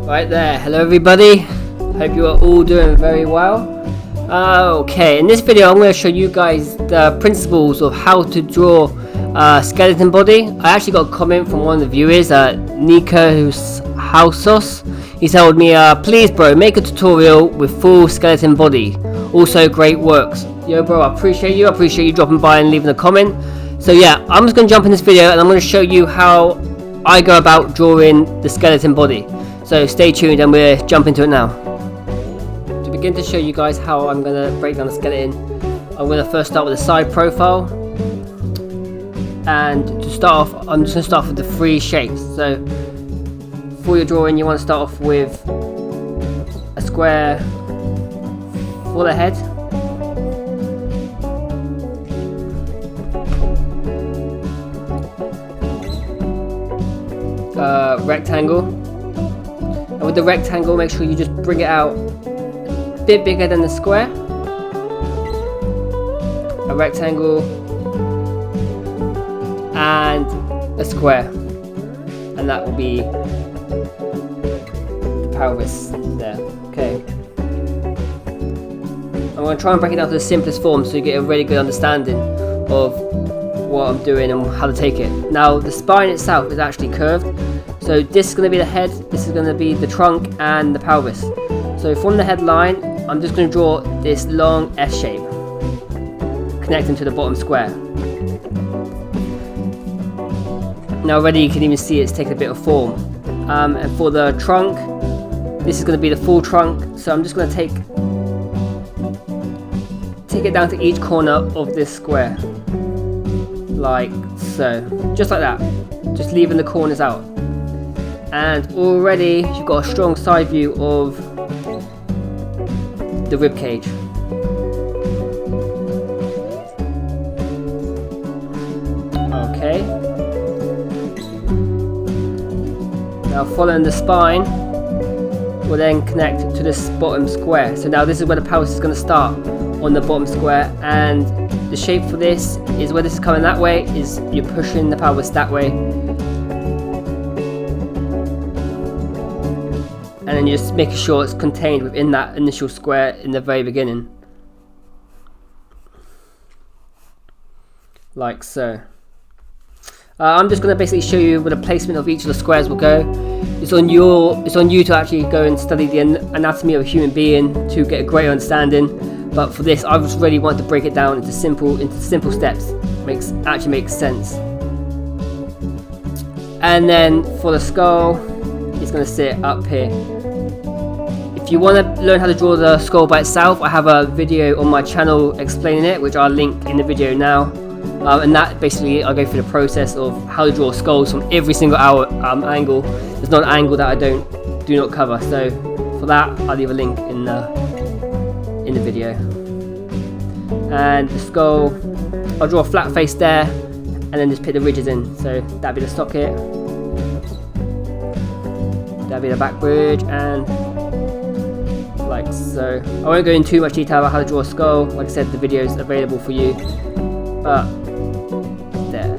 Right there, hello everybody, hope you are all doing very well. Okay, in this video I'm going to show you guys the principles of how to draw a skeleton body. I actually got a comment from one of the viewers, Nikos Housos. He told me, please bro, make a tutorial with full skeleton body, also great works. Yo bro, I appreciate you dropping by and leaving a comment. So yeah, I'm just going to jump in this video and I'm going to show you how I go about drawing the skeleton body. So stay tuned and we'll jump into it now. To begin to show you guys how I'm going to break down the skeleton, I'm going to first start with the side profile. And to start off, I'm just going to start with the three shapes. So for your drawing, you want to start off with a square for the head. Rectangle. And with the rectangle, make sure you just bring it out a bit bigger than the square. A rectangle and a square, and that will be the pelvis there. Okay. I'm going to try and break it down to the simplest form so you get a really good understanding of what I'm doing and how to take it. Now the spine itself is actually curved. So this is going to be the head, this is going to be the trunk and the pelvis. So from the headline, I'm just going to draw this long S shape connecting to the bottom square. Now already you can even see it's taken a bit of form. And for the trunk, this is going to be the full trunk. So I'm just going to take it down to each corner of this square. Like so. Just like that. Just leaving the corners out. And already you've got a strong side view of the rib cage. Okay. Now following the spine, we'll then connect to this bottom square. So now this is where the pelvis is going to start, on the bottom square, and the shape for this is where this is coming that way, is you're pushing the pelvis that way. And then you're just making sure it's contained within that initial square in the very beginning. Like so. I'm just going to basically show you where the placement of each of the squares will go. It's on you to actually go and study the anatomy of a human being to get a greater understanding. But for this, I just really want to break it down into simple steps. Actually makes sense. And then for the skull, it's going to sit up here. If you want to learn how to draw the skull by itself, I have a video on my channel explaining it, which I'll link in the video now. And that basically, I go through the process of how to draw skulls from every single angle. There's not an angle that I do not cover. So for that, I'll leave a link in the video. And the skull, I'll draw a flat face there, and then just put the ridges in. So that'd be the socket. That'll be the back bridge, and like so. I won't go into too much detail about how to draw a skull. Like I said, the video is available for you. But there.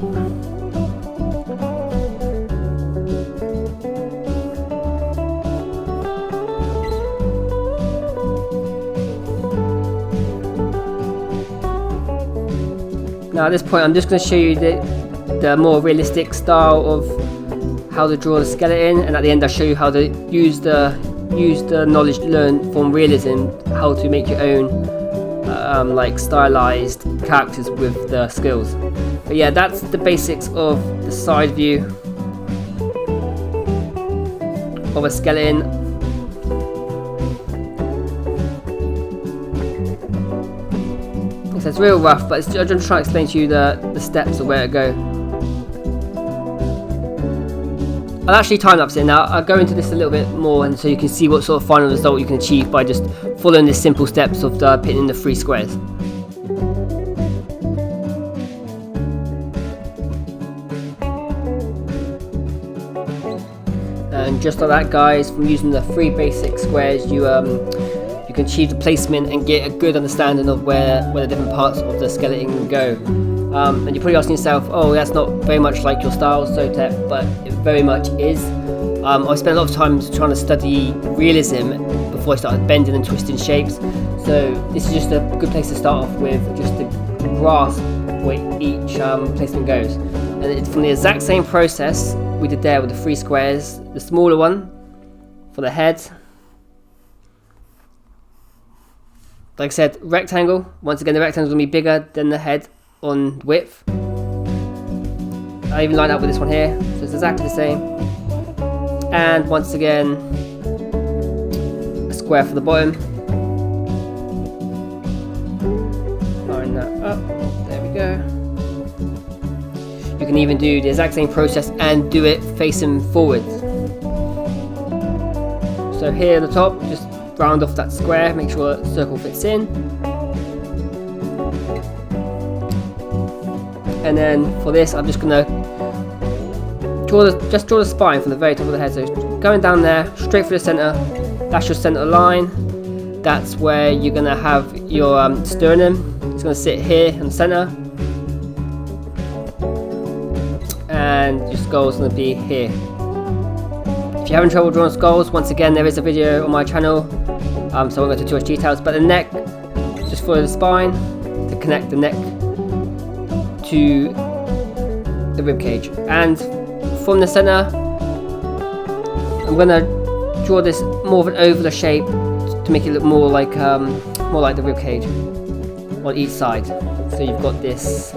Now at this point, I'm just going to show you the more realistic style of how to draw the skeleton, and at the end I'll show you how to use the knowledge learned from realism, how to make your own like stylized characters with the skills. But yeah, that's the basics of the side view of a skeleton. So it's real rough, but I'm just trying to explain to you the steps of where to go. I'll actually time-lapse it now. I'll go into this a little bit more, and so you can see what sort of final result you can achieve by just following the simple steps of putting in the three squares. And just like that, guys, from using the three basic squares, you can achieve the placement and get a good understanding of where the different parts of the skeleton go. And you're probably asking yourself, oh, that's not very much like your style, Sotep, but it very much is. I spent a lot of time trying to study realism before I started bending and twisting shapes. So this is just a good place to start off with, just to grasp where each placement goes. And it's from the exact same process we did there with the 3 squares. The smaller one for the head. Like I said, rectangle. Once again, the rectangle is going to be bigger than the head on width. I even lined up with this one here, so it's exactly the same. And once again, a square for the bottom. Line that up. There we go. You can even do the exact same process and do it facing forward. So here at the top, just round off that square, make sure that circle fits in. And then for this, I'm just gonna draw the spine from the very top of the head. So going down there, straight through the center. That's your center line. That's where you're gonna have your sternum. It's gonna sit here in the center, and your skull's gonna be here. If you're having trouble drawing skulls, once again, there is a video on my channel. So I won't go into too much details. But the neck, just follow the spine to connect the neck to the rib cage. And from the center, I'm gonna draw this more of an oval shape to make it look more like the rib cage on each side. So you've got this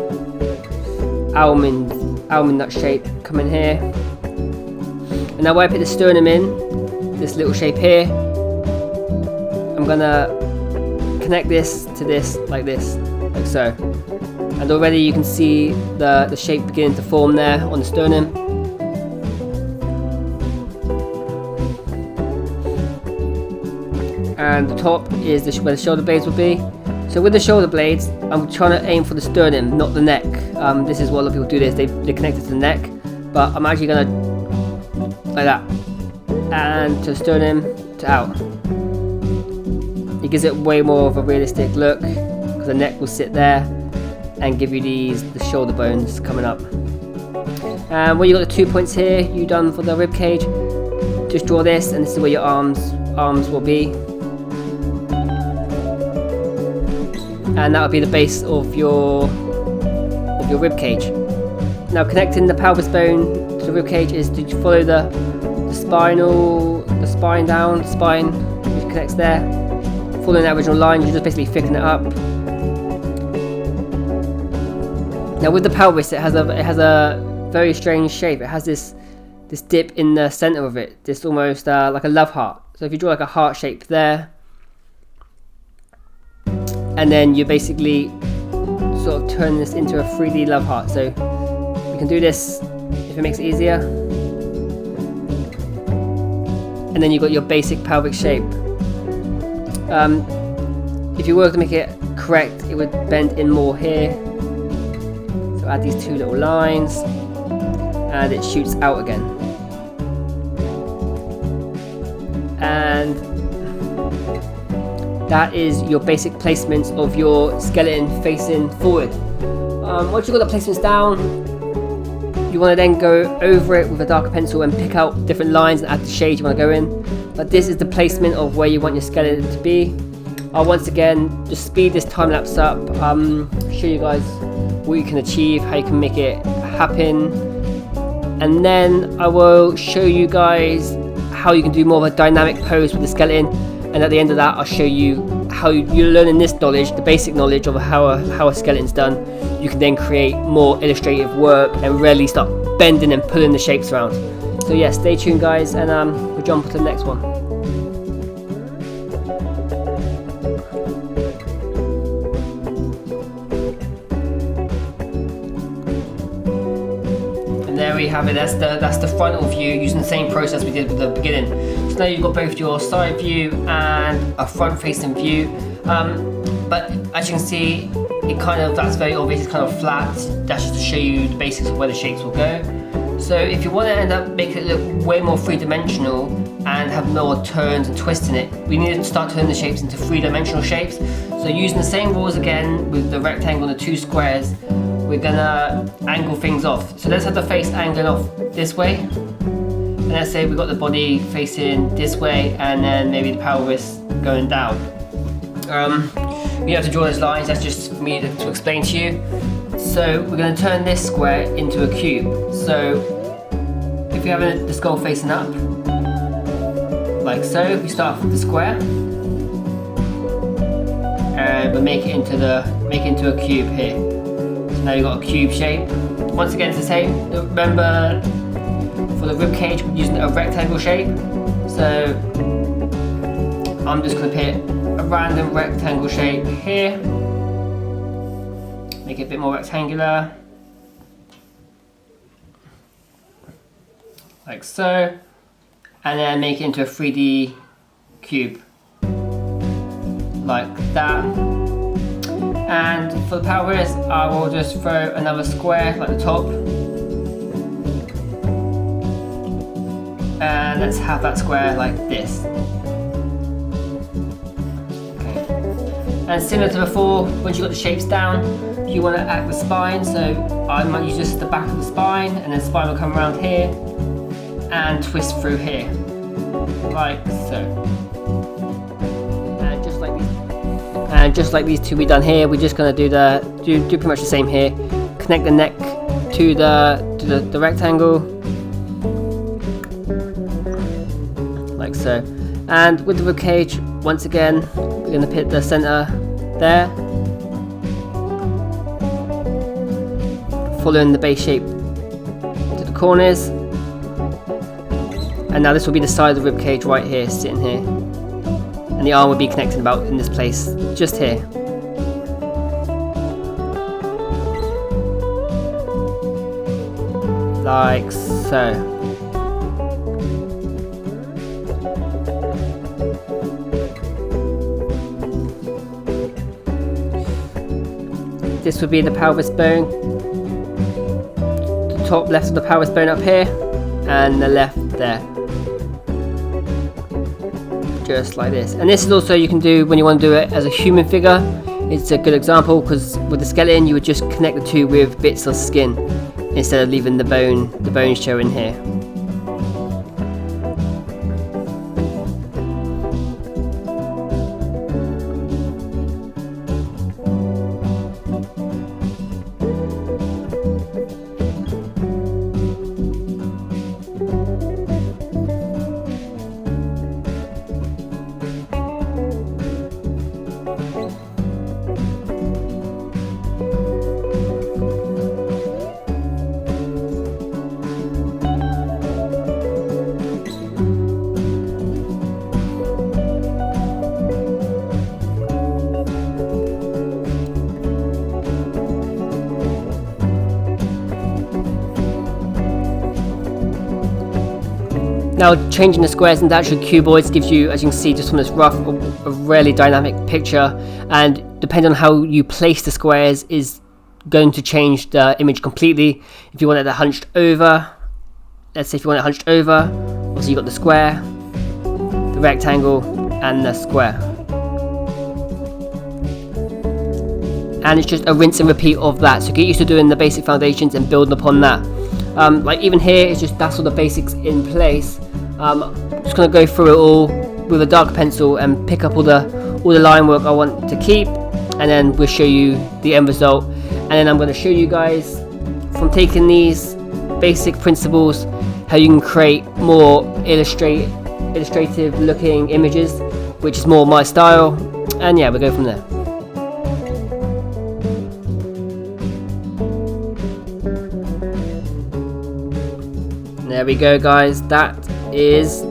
almond nut shape coming here. And now where I put the sternum in, this little shape here, I'm gonna connect this to this like so. And already you can see the shape beginning to form there on the sternum. And the top is where the shoulder blades will be. So with the shoulder blades, I'm trying to aim for the sternum, not the neck. This is what a lot of people do this, they connect it to the neck, but I'm actually gonna, like that, and to the sternum, to out. It gives it way more of a realistic look, because the neck will sit there and give you the shoulder bones coming up. And where you got the 2 points here, you done for the rib cage, just draw this, and this is where your arms will be. And that will be the base of your rib cage. Now connecting the pelvis bone to the rib cage is to follow the spine down, the spine which connects there. Following that original line, you just basically thicken it up. Now with the pelvis, it has a very strange shape. It has this dip in the center of it, this almost like a love heart. So if you draw like a heart shape there, and then you basically sort of turn this into a 3D love heart. So you can do this if it makes it easier. And then you've got your basic pelvic shape. If you were to make it correct, it would bend in more here. So add these 2 little lines, and it shoots out again. And that is your basic placements of your skeleton facing forward. Once you've got the placements down, you want to then go over it with a darker pencil and pick out different lines and add the shade you want to go in. But this is the placement of where you want your skeleton to be. I'll once again just speed this time lapse up, show you guys what you can achieve, how you can make it happen, and then I will show you guys how you can do more of a dynamic pose with the skeleton. And at the end of that, I'll show you how you're learning this knowledge, the basic knowledge of how a skeleton's done. You can then create more illustrative work and really start bending and pulling the shapes around. So yeah, stay tuned guys, and we'll jump to the next one. And there we have it. That's the frontal view using the same process we did with the beginning. So now you've got both your side view and a front facing view. But as you can see, that's very obvious, it's kind of flat. That's just to show you the basics of where the shapes will go. So if you want to end up making it look way more three-dimensional and have more turns and twists in it, we need to start turning the shapes into three-dimensional shapes. So using the same rules again with the rectangle and the 2 squares, we're gonna angle things off. So let's have the face angling off this way, And let's say we've got the body facing this way and then maybe the pelvis going down. You have to draw those lines, that's just for me to explain to you. So we're going to turn this square into a cube. So if you have the skull facing up, like so, we start with the square and we'll make it into a cube here. So now you've got a cube shape. Once again, it's the same. Remember, for the rib cage, we're using a rectangle shape. So I'm just going to pick a random rectangle shape here. Make it a bit more rectangular. Like so. And then make it into a 3D cube. Like that. And for the pelvis, I will just throw another square like the top. And let's have that square like this. Okay. And similar to before, once you've got the shapes down, you want to act the spine, so I might use just the back of the spine, and then the spine will come around here and twist through here, like so. And just like these two we done here, we're just going to do pretty much the same here. Connect the neck to the rectangle, like so. And with the rib cage, once again, we're going to put the center there, following the base shape to the corners. And now this will be the side of the rib cage right here, sitting here. And the arm will be connected about in this place, just here. Like so. This would be the pelvis bone. The top left of the pelvis bone up here, and the left there. Just like this. And this is also you can do when you want to do it as a human figure. It's a good example because with the skeleton you would just connect the two with bits of skin instead of leaving the bone showing here. Now changing the squares into actual cuboids gives you, as you can see just from this rough, a really dynamic picture, and depending on how you place the squares is going to change the image completely. If you want it hunched over, let's say if you want it hunched over, obviously you've got the square, the rectangle and the square. And it's just a rinse and repeat of that, so get used to doing the basic foundations and building upon that. Like even here, it's just that's all the basics in place. I'm just going to go through it all with a dark pencil and pick up all the line work I want to keep, and then we'll show you the end result. And then I'm going to show you guys from taking these basic principles how you can create more illustrative looking images, which is more my style. And yeah, we'll go from there. There we go, guys. That is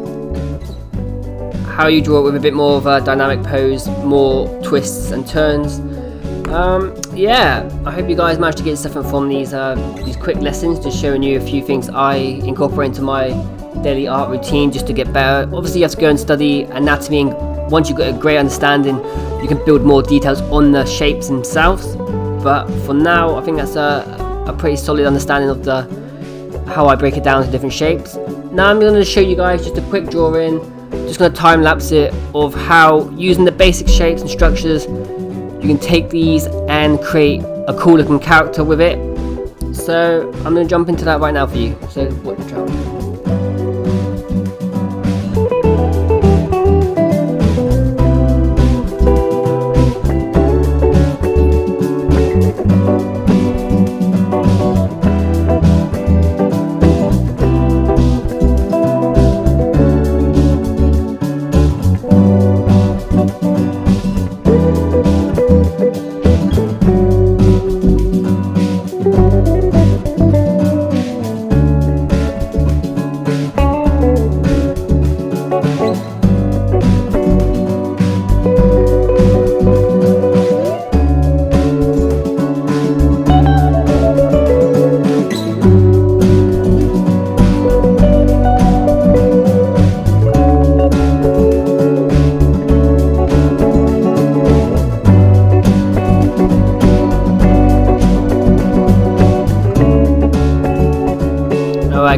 how you draw it with a bit more of a dynamic pose, more twists and turns. Yeah, I hope you guys managed to get something from these quick lessons, just showing you a few things I incorporate into my daily art routine just to get better. Obviously you have to go and study anatomy, and once you've got a great understanding you can build more details on the shapes themselves, but for now I think that's a pretty solid understanding of how I break it down to different shapes. Now I'm going to show you guys just a quick drawing, just going to time lapse it of how using the basic shapes and structures you can take these and create a cool looking character with it. So I'm going to jump into that right now for you, so watch out.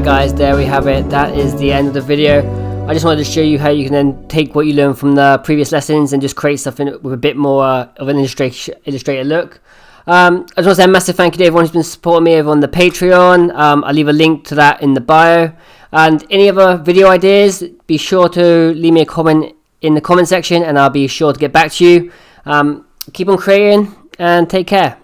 Alright guys, there we have it. That is the end of the video. I just wanted to show you how you can then take what you learned from the previous lessons and just create something with a bit more of an illustrated look. I just want to say a massive thank you to everyone who's been supporting me over on the Patreon. I'll leave a link to that in the bio. And any other video ideas, be sure to leave me a comment in the comment section and I'll be sure to get back to you. Keep on creating and take care.